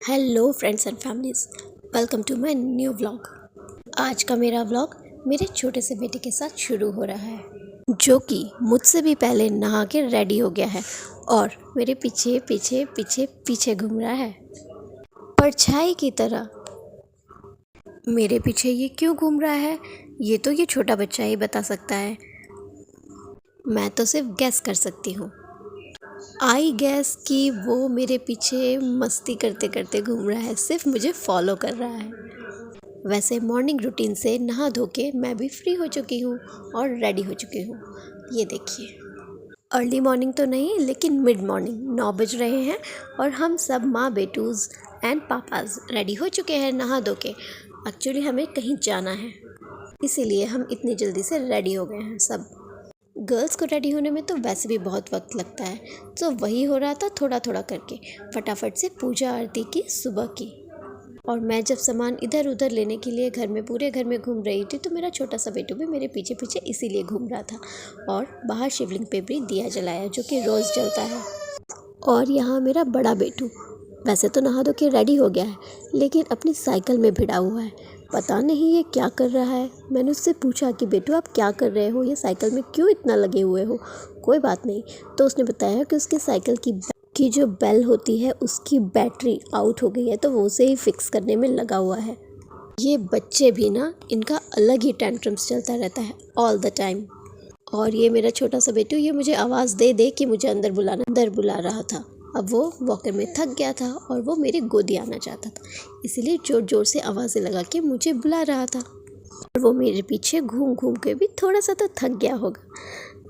Hello friends and families, welcome to my new vlog. आज का मेरा व्लॉग मेरे छोटे से बेटे के साथ शुरू हो रहा है, जो कि मुझसे भी पहले नहा के रेडी हो गया है और मेरे पीछे पीछे पीछे पीछे घूम रहा है परछाई की तरह। मेरे पीछे ये क्यों घूम रहा है ये तो ये छोटा बच्चा ही बता सकता है, मैं तो सिर्फ गैस कर सकती हूँ। आई गैस कि वो मेरे पीछे मस्ती करते करते घूम रहा है, सिर्फ मुझे फॉलो कर रहा है। वैसे मॉर्निंग रूटीन से नहा धो के मैं भी फ्री हो चुकी हूँ और रेडी हो चुकी हूँ। ये देखिए, अर्ली मॉर्निंग तो नहीं लेकिन मिड मॉर्निंग 9 बज रहे हैं और हम सब माँ बेटूज़ एंड पापाज रेडी हो चुके हैं नहा धो के। एक्चुअली हमें कहीं जाना है, इसीलिए हम इतनी जल्दी से रेडी हो गए हैं। सब गर्ल्स को रेडी होने में तो वैसे भी बहुत वक्त लगता है, तो वही हो रहा था थोड़ा थोड़ा करके, फटाफट से पूजा आरती की सुबह की। और मैं जब सामान इधर उधर लेने के लिए पूरे घर में घूम रही थी, तो मेरा छोटा सा बेटू भी मेरे पीछे पीछे इसीलिए घूम रहा था। और बाहर शिवलिंग पे भी दिया जलाया, जो कि रोज़ जलता है। और यहाँ मेरा बड़ा बेटू वैसे तो नहा धो के रेडी हो गया है, लेकिन अपनी साइकिल में भिड़ा हुआ है। पता नहीं ये क्या कर रहा है। मैंने उससे पूछा कि बेटू आप क्या कर रहे हो, ये साइकिल में क्यों इतना लगे हुए हो। कोई बात नहीं, तो उसने बताया कि उसके साइकिल की जो बेल होती है उसकी बैटरी आउट हो गई है, तो वो उसे ही फिक्स करने में लगा हुआ है। ये बच्चे भी ना, इनका अलग ही टेंट्रम्स चलता रहता है ऑल द टाइम। और ये मेरा छोटा सा बेटू ये मुझे आवाज़ दे दे कि मुझे अंदर बुला रहा था। अब वो वॉकर में थक गया था और वो मेरी गोदी आना चाहता था, इसीलिए ज़ोर ज़ोर से आवाज़ें लगा के मुझे बुला रहा था। और वो मेरे पीछे घूम घूम के भी थोड़ा सा तो थक गया होगा,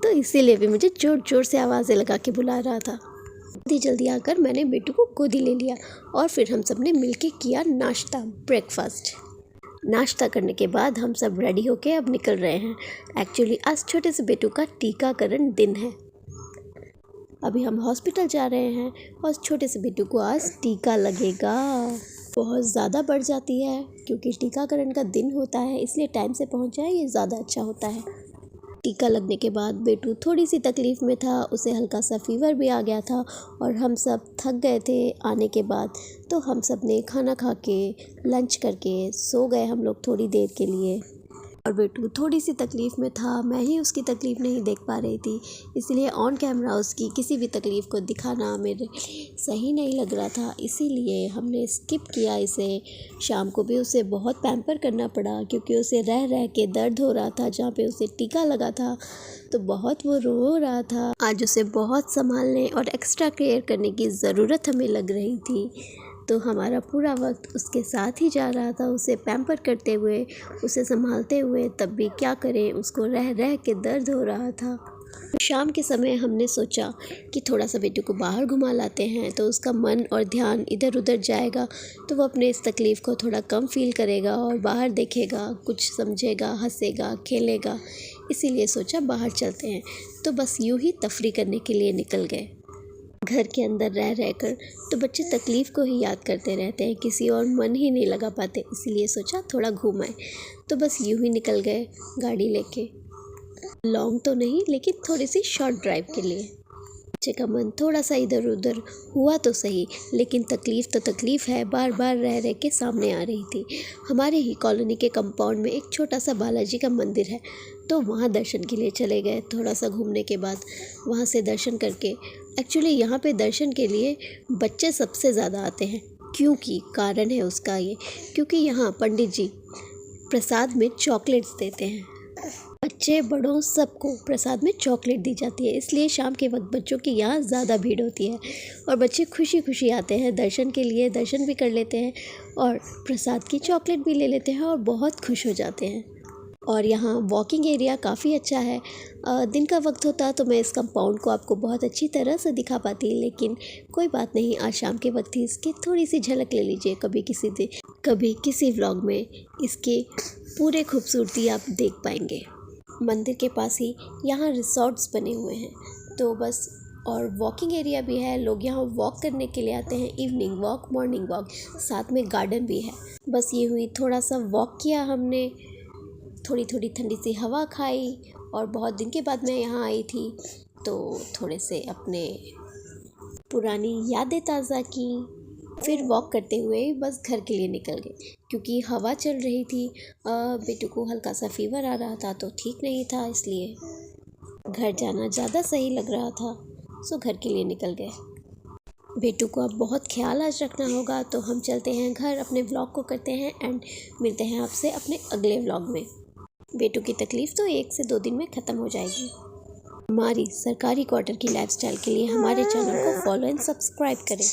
तो इसीलिए भी मुझे ज़ोर ज़ोर से आवाज़ें लगा के बुला रहा था। जल्दी जल्दी आकर मैंने बेटू को गोदी ले लिया और फिर हम सब ने मिलके किया नाश्ता, ब्रेकफास्ट। नाश्ता करने के बाद हम सब रेडी होके अब निकल रहे हैं। एक्चुअली आज छोटे से बेटू का टीकाकरण दिन है। अभी हम हॉस्पिटल जा रहे हैं और छोटे से बेटू को आज टीका लगेगा। बहुत ज़्यादा बढ़ जाती है क्योंकि टीकाकरण का दिन होता है, इसलिए टाइम से पहुंच जाए ये ज़्यादा अच्छा होता है। टीका लगने के बाद बेटू थोड़ी सी तकलीफ़ में था, उसे हल्का सा फीवर भी आ गया था और हम सब थक गए थे आने के बाद, तो हम सब ने खाना खा के लंच करके सो गए हम लोग थोड़ी देर के लिए। और बेटू थोड़ी सी तकलीफ़ में था, मैं ही उसकी तकलीफ़ नहीं देख पा रही थी, इसलिए ऑन कैमरा उसकी किसी भी तकलीफ़ को दिखाना मेरे सही नहीं लग रहा था, इसीलिए हमने स्किप किया इसे। शाम को भी उसे बहुत पैम्पर करना पड़ा क्योंकि उसे रह रह के दर्द हो रहा था, जहाँ पे उसे टीका लगा था तो बहुत वो रो रहा था। आज उसे बहुत संभालने और एक्स्ट्रा केयर करने की ज़रूरत हमें लग रही थी, तो हमारा पूरा वक्त उसके साथ ही जा रहा था, उसे पैम्पर करते हुए, उसे संभालते हुए। तब भी क्या करें, उसको रह रह के दर्द हो रहा था। शाम के समय हमने सोचा कि थोड़ा सा बेटू को बाहर घुमा लाते हैं, तो उसका मन और ध्यान इधर उधर जाएगा, तो वो अपने इस तकलीफ़ को थोड़ा कम फील करेगा और बाहर देखेगा, कुछ समझेगा, हंसेगा, खेलेगा। इसीलिए सोचा बाहर चलते हैं। तो बस यूँ ही तफरी करने के लिए निकल गए। घर के अंदर रह रहकर तो बच्चे तकलीफ़ को ही याद करते रहते हैं, किसी और मन ही नहीं लगा पाते, इसीलिए सोचा थोड़ा घूम आए। तो बस यूँ ही निकल गए गाड़ी लेके। लॉन्ग तो नहीं लेकिन थोड़ी सी शॉर्ट ड्राइव के लिए। बच्चे का मन थोड़ा सा इधर उधर हुआ तो सही, लेकिन तकलीफ़ तो तकलीफ़ है, बार बार रह रह के सामने आ रही थी। हमारे ही कॉलोनी के कंपाउंड में एक छोटा सा बालाजी का मंदिर है, तो वहाँ दर्शन के लिए चले गए। थोड़ा सा घूमने के बाद वहाँ से दर्शन करके, एक्चुअली यहाँ पे दर्शन के लिए बच्चे सबसे ज़्यादा आते हैं, क्योंकि कारण है उसका ये, क्योंकि यहाँ पंडित जी प्रसाद में चॉकलेट्स देते हैं। बच्चे बड़ों सबको प्रसाद में चॉकलेट दी जाती है, इसलिए शाम के वक्त बच्चों की यहाँ ज़्यादा भीड़ होती है और बच्चे खुशी खुशी आते हैं दर्शन के लिए, दर्शन भी कर लेते हैं और प्रसाद की चॉकलेट भी ले लेते हैं और बहुत खुश हो जाते हैं। और यहाँ वॉकिंग एरिया काफ़ी अच्छा है। दिन का वक्त होता तो मैं इस कंपाउंड को आपको बहुत अच्छी तरह से दिखा पाती, लेकिन कोई बात नहीं, आज शाम के वक्त ही इसकी थोड़ी सी झलक ले लीजिए। कभी किसी व्लॉग में इसके पूरे खूबसूरती आप देख पाएंगे। मंदिर के पास ही यहाँ रिसॉर्ट्स बने हुए हैं, तो बस, और वॉकिंग एरिया भी है। लोग यहाँ वॉक करने के लिए आते हैं, इवनिंग वॉक, मॉर्निंग वॉक, साथ में गार्डन भी है। बस ये हुई, थोड़ा सा वॉक किया हमने, थोड़ी थोड़ी ठंडी सी हवा खाई और बहुत दिन के बाद मैं यहाँ आई थी, तो थोड़े से अपने पुरानी यादें ताज़ा की। फिर वॉक करते हुए बस घर के लिए निकल गए क्योंकि हवा चल रही थी। बेटू को हल्का सा फीवर आ रहा था तो ठीक नहीं था, इसलिए घर जाना ज़्यादा सही लग रहा था। सो घर के लिए निकल गए। बेटू को अब बहुत ख्याल आज रखना होगा, तो हम चलते हैं घर, अपने व्लॉग को करते हैं एंड मिलते हैं आपसे अपने अगले व्लॉग में। बेटू की तकलीफ़ तो 1 से 2 दिन में ख़त्म हो जाएगी। हमारी सरकारी क्वार्टर की लाइफस्टाइल के लिए हमारे चैनल को फॉलो एंड सब्सक्राइब करें।